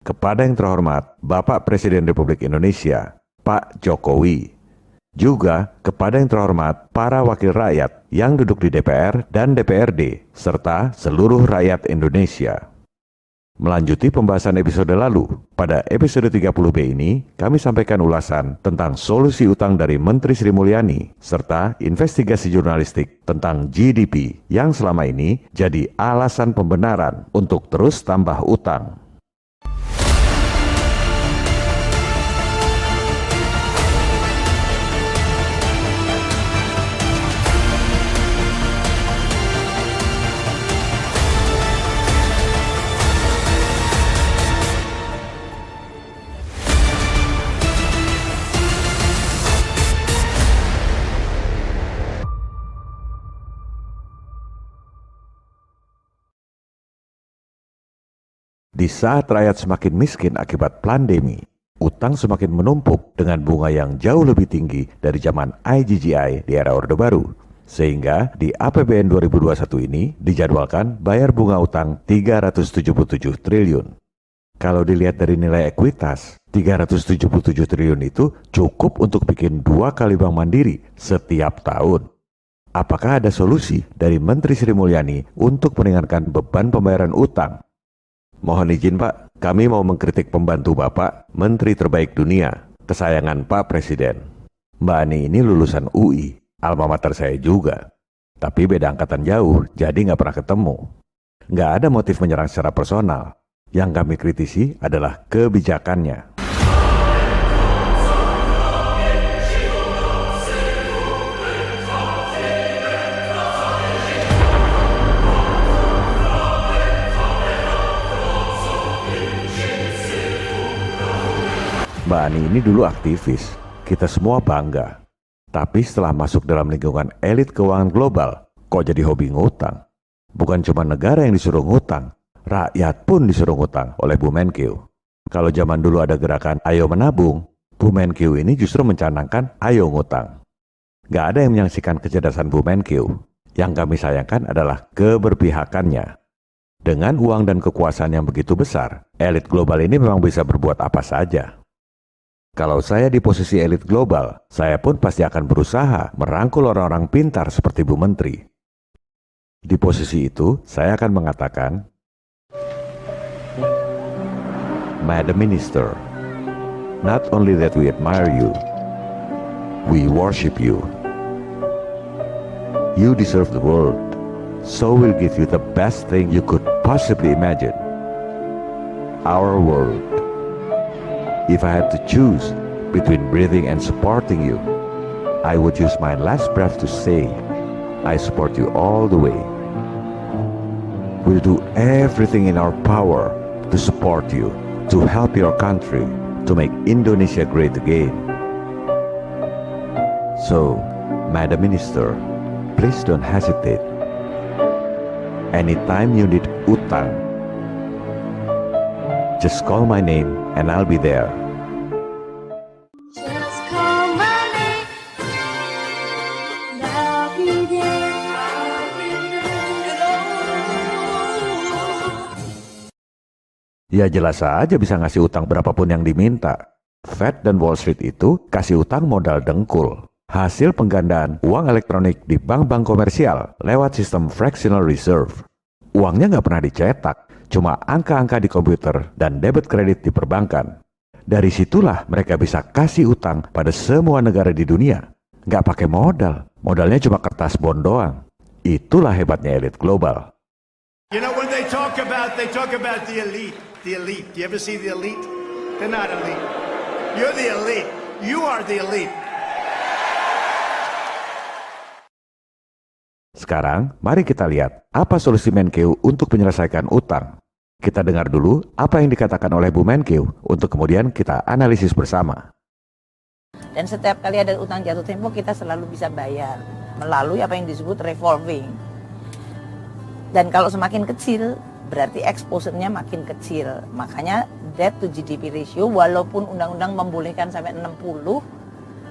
kepada yang terhormat Bapak Presiden Republik Indonesia, Pak Jokowi. Juga kepada yang terhormat para wakil rakyat yang duduk di DPR dan DPRD, serta seluruh rakyat Indonesia. Melanjuti pembahasan episode lalu, pada episode 30B ini, kami sampaikan ulasan tentang solusi utang dari Menteri Sri Mulyani, serta investigasi jurnalistik tentang GDP yang selama ini jadi alasan pembenaran untuk terus tambah utang. Di saat rakyat semakin miskin akibat pandemi, utang semakin menumpuk dengan bunga yang jauh lebih tinggi dari zaman IGGI di era Orde Baru. Sehingga di APBN 2021 ini dijadwalkan bayar bunga utang 377 triliun. Kalau dilihat dari nilai ekuitas, 377 triliun itu cukup untuk bikin 2 kali bank mandiri setiap tahun. Apakah ada solusi dari Menteri Sri Mulyani untuk meringankan beban pembayaran utang? Mohon izin Pak, kami mau mengkritik pembantu Bapak, Menteri terbaik dunia, kesayangan Pak Presiden. Mbak Ani ini lulusan UI, alma mater saya juga. Tapi beda angkatan jauh, jadi nggak pernah ketemu. Nggak ada motif menyerang secara personal. Yang kami kritisi adalah kebijakannya. Mbak Ani ini dulu aktivis, kita semua bangga. Tapi setelah masuk dalam lingkungan elit keuangan global, kok jadi hobi ngutang? Bukan cuma negara yang disuruh ngutang, rakyat pun disuruh ngutang oleh Bu Menkeu. Kalau zaman dulu ada gerakan ayo menabung, Bu Menkeu ini justru mencanangkan ayo ngutang. Gak ada yang menyaksikan kecerdasan Bu Menkeu. Yang kami sayangkan adalah keberpihakannya. Dengan uang dan kekuasaan yang begitu besar, elit global ini memang bisa berbuat apa saja. Kalau saya di posisi elit global, saya pun pasti akan berusaha merangkul orang-orang pintar seperti Bu Menteri. Di posisi itu, saya akan mengatakan, Madam Minister, not only that we admire you, we worship you. You deserve the world, so we'll give you the best thing you could possibly imagine. Our world. If I had to choose between breathing and supporting you, I would use my last breath to say, I support you all the way. We'll do everything in our power to support you, to help your country, to make Indonesia great again. So, Madam Minister, please don't hesitate. Anytime you need utang, just call my name and I'll be there. Just call my name, and I'll be there. Ya jelas saja bisa ngasih utang berapapun yang diminta. Fed dan Wall Street itu kasih utang modal dengkul. Hasil penggandaan uang elektronik di bank-bank komersial lewat sistem fractional reserve. Uangnya nggak pernah dicetak, cuma angka-angka di komputer dan debit kredit di perbankan. Dari situlah mereka bisa kasih utang pada semua negara di dunia. Nggak pakai modal, modalnya cuma kertas bond doang. Itulah hebatnya elit global. You know, when they talk about the elite. The elite. Do you ever see the elite? They're not elite. You're the elite. You are the elite. Sekarang, mari kita lihat apa solusi Menkeu untuk menyelesaikan utang. Kita dengar dulu apa yang dikatakan oleh Bu Menkeu untuk kemudian kita analisis bersama. Dan setiap kali ada utang jatuh tempo kita selalu bisa bayar melalui apa yang disebut revolving. Dan kalau semakin kecil berarti exposure-nya makin kecil. Makanya debt to GDP ratio walaupun undang-undang membolehkan sampai 60,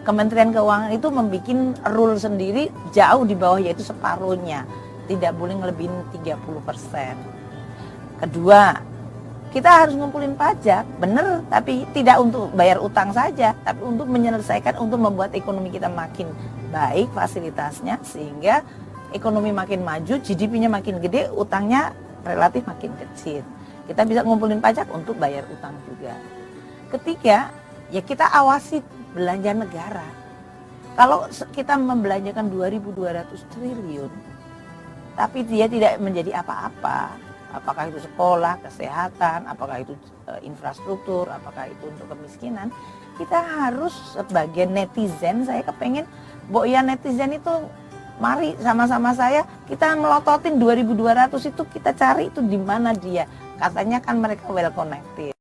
Kementerian Keuangan itu membuat rule sendiri jauh di bawah, yaitu separuhnya. Tidak boleh ngelebihin 30%. Kedua, Kita harus ngumpulin pajak, bener, tapi tidak untuk bayar utang saja, tapi untuk menyelesaikan, untuk membuat ekonomi kita makin baik fasilitasnya, sehingga ekonomi makin maju, GDP-nya makin gede, utangnya relatif makin kecil. Kita bisa ngumpulin pajak untuk bayar utang juga. Ketiga, ya kita awasi belanja negara. Kalau kita membelanjakan 2.200 triliun, tapi dia tidak menjadi apa-apa, apakah itu sekolah, kesehatan, apakah itu infrastruktur, apakah itu untuk kemiskinan, kita harus sebagai netizen, saya kepengen, ya netizen itu, mari sama-sama saya, kita melototin 2.200 itu, kita cari itu di mana dia. Katanya kan mereka well connected.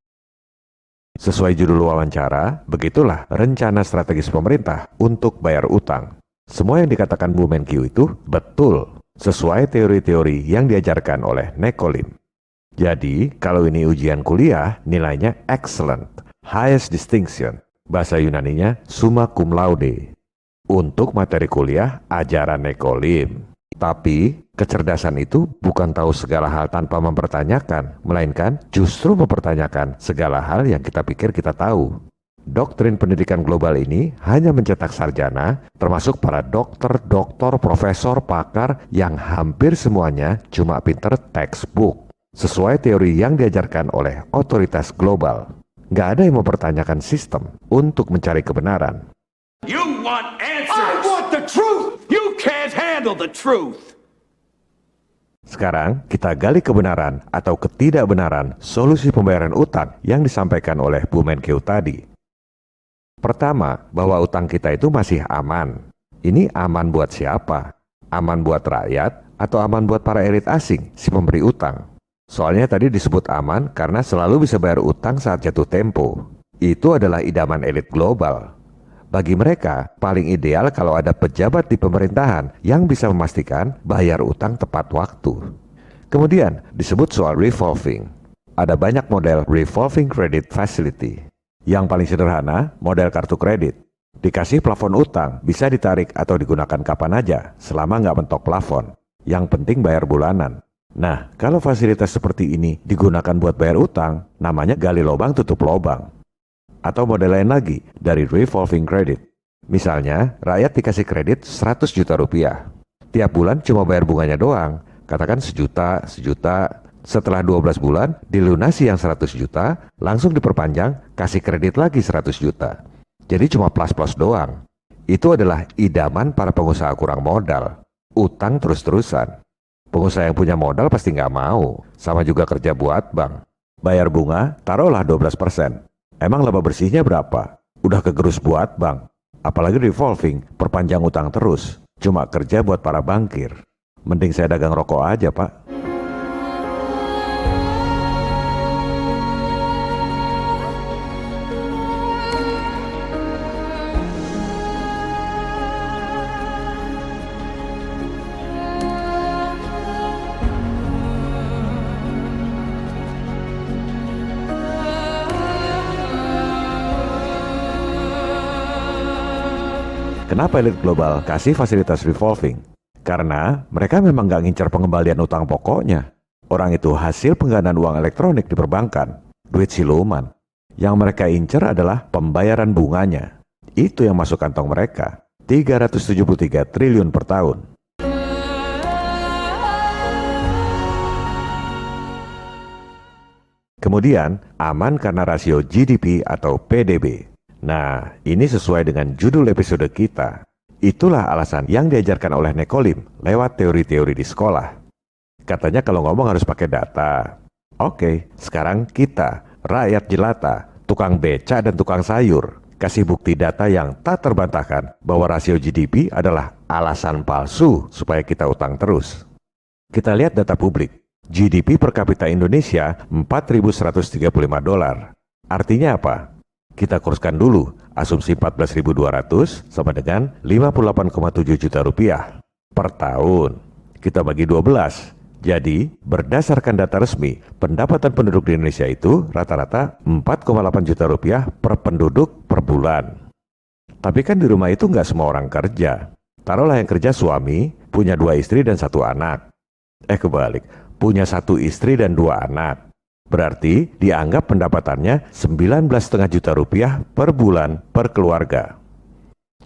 Sesuai judul wawancara, begitulah rencana strategis pemerintah untuk bayar utang. Semua yang dikatakan Bu Menkyu itu betul, sesuai teori-teori yang diajarkan oleh Nekolim. Jadi, kalau ini ujian kuliah, nilainya excellent, highest distinction. Bahasa Yunaninya summa cum laude. Untuk materi kuliah, ajaran Nekolim. Tapi, kecerdasan itu bukan tahu segala hal tanpa mempertanyakan, melainkan justru mempertanyakan segala hal yang kita pikir kita tahu. Doktrin pendidikan global ini hanya mencetak sarjana, termasuk para dokter, profesor, pakar yang hampir semuanya cuma pinter textbook, sesuai teori yang diajarkan oleh otoritas global. Nggak ada yang mempertanyakan sistem untuk mencari kebenaran. You want answers! I want the truth! You can't handle the truth! Sekarang kita gali kebenaran atau ketidakbenaran solusi pembayaran utang yang disampaikan oleh Bu Menkyu tadi. Pertama, bahwa utang kita itu masih aman. Ini aman buat siapa? Aman buat rakyat atau aman buat para elit asing, si pemberi utang? Soalnya tadi disebut aman karena selalu bisa bayar utang saat jatuh tempo. Itu adalah idaman elit global. Bagi mereka, paling ideal kalau ada pejabat di pemerintahan yang bisa memastikan bayar utang tepat waktu. Kemudian disebut soal revolving. Ada banyak model revolving credit facility. Yang paling sederhana, model kartu kredit. Dikasih plafon utang, bisa ditarik atau digunakan kapan aja, selama nggak mentok plafon. Yang penting bayar bulanan. Nah, kalau fasilitas seperti ini digunakan buat bayar utang, namanya gali lubang tutup lubang. Atau model lain lagi, dari revolving credit. Misalnya, rakyat dikasih kredit 100 juta rupiah. Tiap bulan cuma bayar bunganya doang, katakan sejuta. Setelah 12 bulan, dilunasi yang 100 juta, langsung diperpanjang, kasih kredit lagi 100 juta. Jadi cuma plus-plus doang. Itu adalah idaman para pengusaha kurang modal. Utang terus-terusan. Pengusaha yang punya modal pasti nggak mau. Sama juga kerja buat bank. Bayar bunga, taruhlah 12%. Emang laba bersihnya berapa? Udah kegerus buat bank. Apalagi revolving, perpanjang utang terus. Cuma kerja buat para bankir. Mending saya dagang rokok aja, Pak. Kenapa elit global kasih fasilitas revolving? Karena mereka memang nggak ngincar pengembalian utang pokoknya. Orang itu hasil penggandaan uang elektronik di perbankan, duit siluman. Yang mereka incar adalah pembayaran bunganya. Itu yang masuk kantong mereka, 373 triliun per tahun. Kemudian, aman karena rasio GDP atau PDB. Nah, ini sesuai dengan judul episode kita. Itulah alasan yang diajarkan oleh Nekolim lewat teori-teori di sekolah. Katanya kalau ngomong harus pakai data. Oke, sekarang kita, rakyat jelata, tukang beca dan tukang sayur, kasih bukti data yang tak terbantahkan bahwa rasio GDP adalah alasan palsu supaya kita utang terus. Kita lihat data publik. GDP per kapita Indonesia $4.135. Artinya apa? Kita kurskan dulu, asumsi 14.200 sama dengan 58,7 juta rupiah per tahun. Kita bagi 12. Jadi, berdasarkan data resmi, pendapatan penduduk di Indonesia itu rata-rata 4,8 juta rupiah per penduduk per bulan. Tapi kan di rumah itu nggak semua orang kerja. Taruhlah yang kerja suami, punya 2 istri dan 1 anak. Kebalik, punya 1 istri dan 2 anak. Berarti dianggap pendapatannya 19,5 juta rupiah per bulan per keluarga.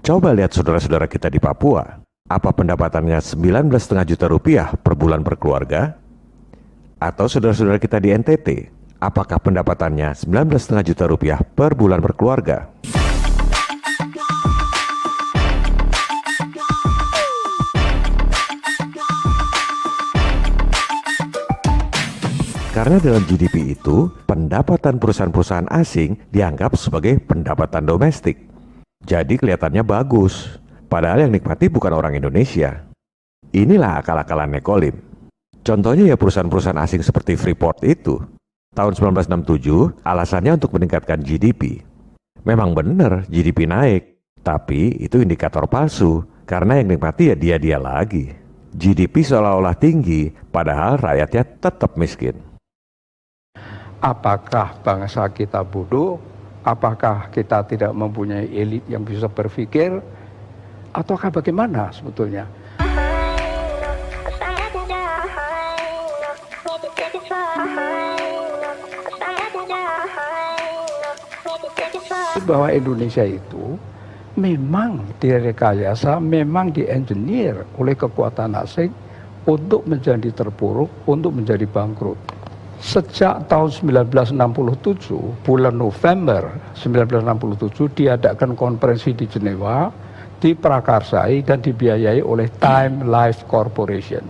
Coba lihat saudara-saudara kita di Papua. Apa pendapatannya 19,5 juta rupiah per bulan per keluarga? Atau saudara-saudara kita di NTT, apakah pendapatannya 19,5 juta rupiah per bulan per keluarga? Karena dalam GDP itu, pendapatan perusahaan-perusahaan asing dianggap sebagai pendapatan domestik. Jadi kelihatannya bagus, padahal yang nikmati bukan orang Indonesia. Inilah akal-akalan Nekolim. Contohnya ya perusahaan-perusahaan asing seperti Freeport itu. Tahun 1967, alasannya untuk meningkatkan GDP. Memang benar GDP naik, tapi itu indikator palsu, karena yang nikmati ya dia-dia lagi. GDP seolah-olah tinggi, padahal rakyatnya tetap miskin. Apakah bangsa kita bodoh? Apakah kita tidak mempunyai elit yang bisa berpikir? Ataukah bagaimana sebetulnya? Bahwa Indonesia itu memang direkayasa, memang di-engineer oleh kekuatan asing untuk menjadi terpuruk, untuk menjadi bangkrut. Sejak tahun 1967, bulan November 1967 diadakan konferensi di Jenewa, diprakarsai dan dibiayai oleh Time Life Corporation.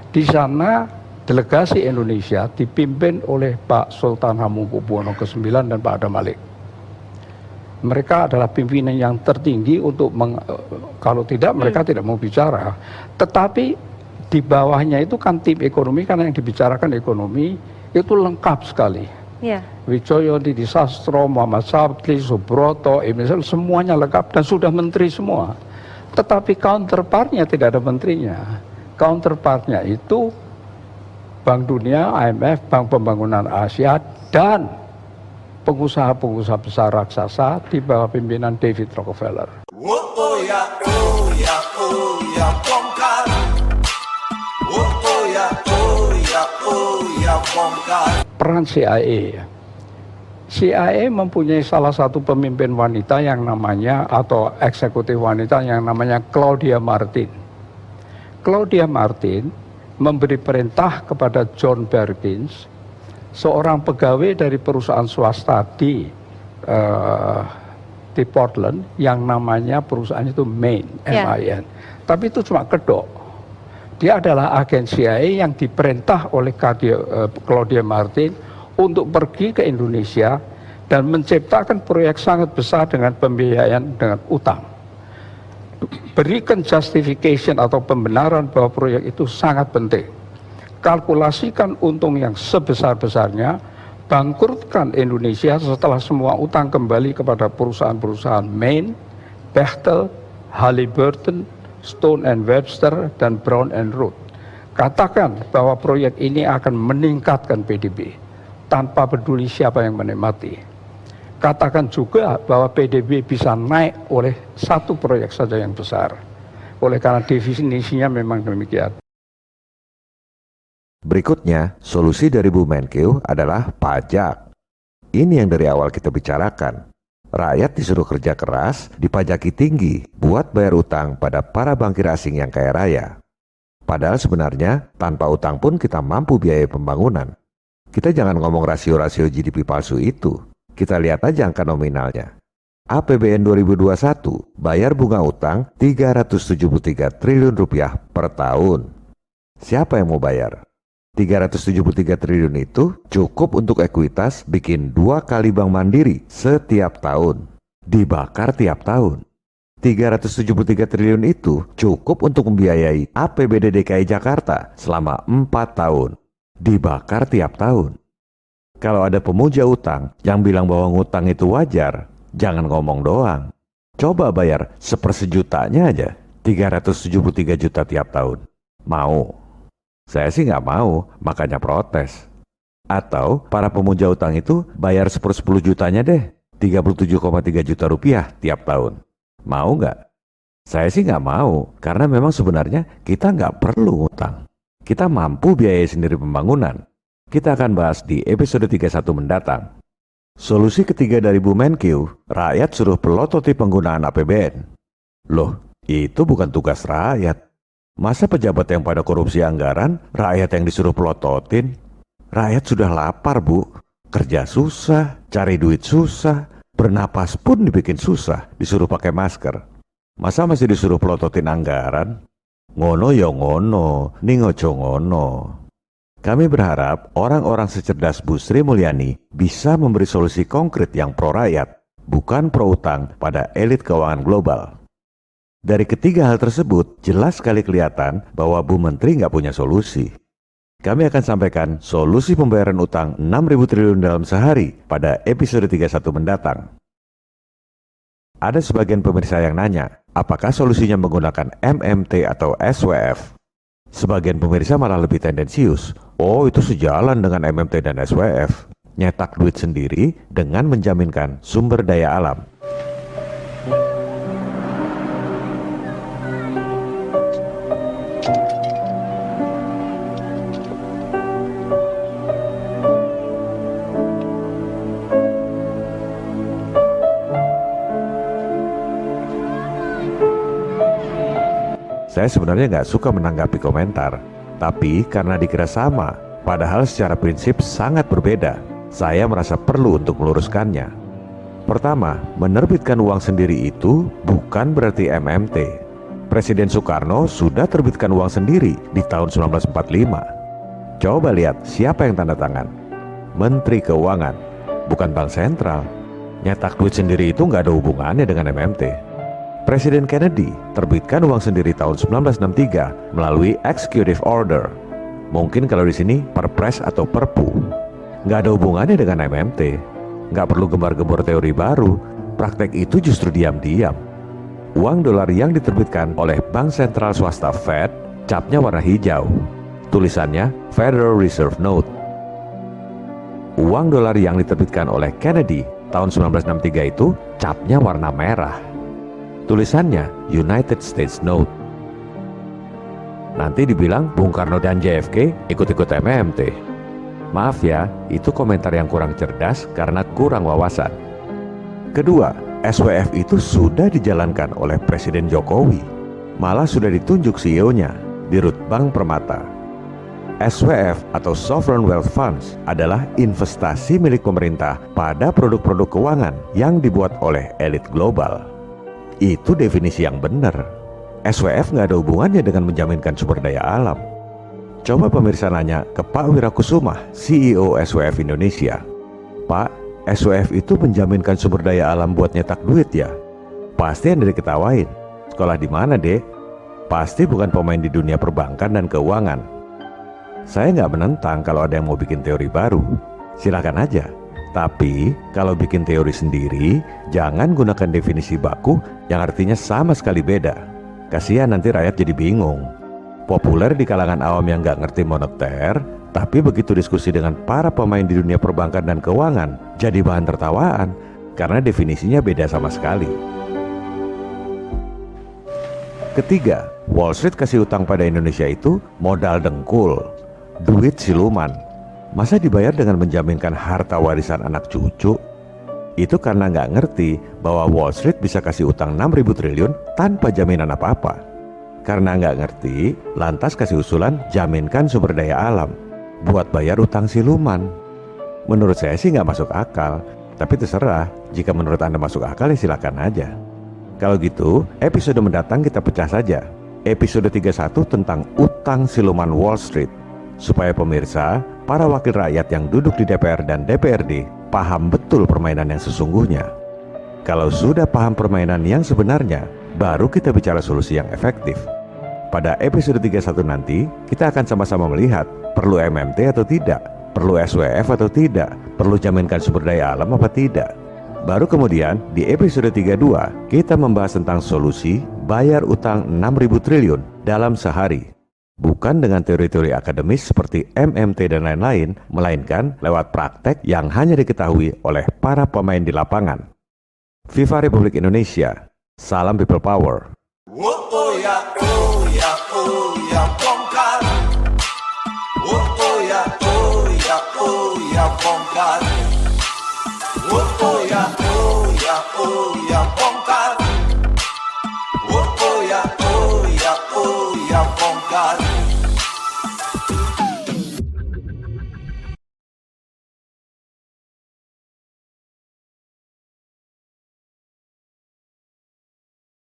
Di sana delegasi Indonesia dipimpin oleh Pak Sultan Hamengkubuwono ke-9 dan Pak Adam Malik. Mereka adalah pimpinan yang tertinggi untuk kalau tidak mereka tidak mau bicara. Tetapi di bawahnya itu kan tim ekonomi, karena yang dibicarakan ekonomi itu lengkap sekali. Yeah. Wijoyo, Didi Sastro, Muhammad Sabti, Subroto, Emil, semuanya lengkap dan sudah menteri semua. Tetapi counterpartnya tidak ada menterinya. Counterpartnya itu Bank Dunia, IMF, Bank Pembangunan Asia, dan pengusaha-pengusaha besar raksasa di bawah pimpinan David Rockefeller. Peran CIA. CIA mempunyai salah satu pemimpin wanita yang namanya, atau eksekutif wanita yang namanya Claudia Martin. Claudia Martin memberi perintah kepada John Perkins, seorang pegawai dari perusahaan swasta di Portland, yang namanya perusahaan itu Main, MIN. Tapi itu cuma kedok. Dia adalah agen CIA yang diperintah oleh Claudia Martin untuk pergi ke Indonesia dan menciptakan proyek sangat besar dengan pembiayaan dengan utang. Berikan justification atau pembenaran bahwa proyek itu sangat penting. Kalkulasikan untung yang sebesar-besarnya, bangkrutkan Indonesia setelah semua utang kembali kepada perusahaan-perusahaan Main, Bechtel, Halliburton, Stone and Webster, dan Brown and Root. Katakan bahwa proyek ini akan meningkatkan PDB tanpa peduli siapa yang menikmati. Katakan juga bahwa PDB bisa naik oleh satu proyek saja yang besar. Oleh karena definisinya memang demikian. Berikutnya, solusi dari Bu Menkeu adalah pajak. Ini yang dari awal kita bicarakan. Rakyat disuruh kerja keras, dipajaki tinggi buat bayar utang pada para bankir asing yang kaya raya. Padahal sebenarnya tanpa utang pun kita mampu biaya pembangunan. Kita jangan ngomong rasio-rasio GDP palsu itu. Kita lihat aja angka nominalnya. APBN 2021 bayar bunga utang 373 triliun rupiah per tahun. Siapa yang mau bayar? 373 triliun itu cukup untuk ekuitas bikin 2 kali bank mandiri setiap tahun. Dibakar tiap tahun. 373 triliun itu cukup untuk membiayai APBD DKI Jakarta selama 4 tahun. Dibakar tiap tahun. Kalau ada pemuja utang yang bilang bahwa ngutang itu wajar, jangan ngomong doang. Coba bayar 1/4 jutanya aja, 373 juta tiap tahun. Mau? Saya sih nggak mau, makanya protes. Atau para pemuja utang itu bayar 1/10 jutanya deh, 37,3 juta rupiah tiap tahun. Mau nggak? Saya sih nggak mau, karena memang sebenarnya kita nggak perlu ngutang. Kita mampu biayai sendiri pembangunan. Kita akan bahas di episode 31 mendatang. Solusi ketiga dari Bu Menkyu, rakyat suruh pelototi penggunaan APBN. Loh, itu bukan tugas rakyat. Masa pejabat yang pada korupsi anggaran, rakyat yang disuruh pelototin? Rakyat sudah lapar, Bu. Kerja susah, cari duit susah, bernapas pun dibikin susah, disuruh pakai masker. Masa masih disuruh pelototin anggaran? Ngono ya ngono, ning ojo ngono. Kami berharap orang-orang secerdas Bu Sri Mulyani bisa memberi solusi konkret yang pro rakyat, bukan pro utang pada elit keuangan global. Dari ketiga hal tersebut, jelas sekali kelihatan bahwa Bu Menteri nggak punya solusi. Kami akan sampaikan solusi pembayaran utang 6.000 triliun dalam sehari pada episode 31 mendatang. Ada sebagian pemirsa yang nanya, apakah solusinya menggunakan MMT atau SWF? Sebagian pemirsa malah lebih tendensius. Oh, itu sejalan dengan MMT dan SWF. Nyetak duit sendiri dengan menjaminkan sumber daya alam. Saya sebenarnya nggak suka menanggapi komentar, tapi karena dikira sama, padahal secara prinsip sangat berbeda, saya merasa perlu untuk meluruskannya. Pertama, menerbitkan uang sendiri itu bukan berarti MMT. Presiden Soekarno sudah terbitkan uang sendiri di tahun 1945. Coba lihat siapa yang tanda tangan. Menteri Keuangan, bukan Bank Sentral. Nyetak duit sendiri itu nggak ada hubungannya dengan MMT. Presiden Kennedy terbitkan uang sendiri tahun 1963 melalui Executive Order. Mungkin kalau di sini Perpres atau Perpu. Nggak ada hubungannya dengan MMT. Nggak perlu gembar-gembor teori baru. Praktek itu justru diam-diam. Uang dolar yang diterbitkan oleh Bank Sentral Swasta Fed, capnya warna hijau. Tulisannya Federal Reserve Note. Uang dolar yang diterbitkan oleh Kennedy tahun 1963 itu capnya warna merah. Tulisannya United States Note. Nanti dibilang Bung Karno dan JFK ikut-ikut MMT. Maaf ya, itu komentar yang kurang cerdas karena kurang wawasan. Kedua, SWF itu sudah dijalankan oleh Presiden Jokowi. Malah sudah ditunjuk CEO-nya, Dirut Bank Permata. SWF atau Sovereign Wealth Funds adalah investasi milik pemerintah pada produk-produk keuangan yang dibuat oleh elit global. Itu definisi yang benar. SWF nggak ada hubungannya dengan menjaminkan sumber daya alam. Coba pemirsa nanya ke Pak Wirakusuma, CEO SWF Indonesia. Pak, SWF itu menjaminkan sumber daya alam buat nyetak duit ya? Pasti Anda diketawain. Sekolah di mana, Dek? Pasti bukan pemain di dunia perbankan dan keuangan. Saya nggak menentang kalau ada yang mau bikin teori baru. Silakan aja. Tapi, kalau bikin teori sendiri, jangan gunakan definisi baku yang artinya sama sekali beda. Kasihan nanti rakyat jadi bingung. Populer di kalangan awam yang nggak ngerti moneter, tapi begitu diskusi dengan para pemain di dunia perbankan dan keuangan, jadi bahan tertawaan, karena definisinya beda sama sekali. Ketiga, Wall Street kasih utang pada Indonesia itu modal dengkul, duit siluman. Masa dibayar dengan menjaminkan harta warisan anak cucu? Itu karena nggak ngerti bahwa Wall Street bisa kasih utang 6.000 triliun tanpa jaminan apa-apa. Karena nggak ngerti, lantas kasih usulan jaminkan sumber daya alam buat bayar utang siluman. Menurut saya sih nggak masuk akal, tapi terserah. Jika menurut Anda masuk akal ya silakan aja. Kalau gitu, episode mendatang kita pecah saja. Episode 31 tentang utang siluman Wall Street. Supaya pemirsa, para wakil rakyat yang duduk di DPR dan DPRD paham betul permainan yang sesungguhnya. Kalau sudah paham permainan yang sebenarnya, baru kita bicara solusi yang efektif. Pada episode 31 nanti, kita akan sama-sama melihat perlu MMT atau tidak, perlu SWF atau tidak, perlu jaminkan sumber daya alam apa tidak. Baru kemudian di episode 32, kita membahas tentang solusi bayar utang 6.000 triliun dalam sehari. Bukan dengan teori-teori akademis seperti MMT dan lain-lain, melainkan lewat praktek yang hanya diketahui oleh para pemain di lapangan. Viva Republik Indonesia, salam people power. Oh ya, oh ya, oh ya, bongkar. Oh ya, oh ya. apa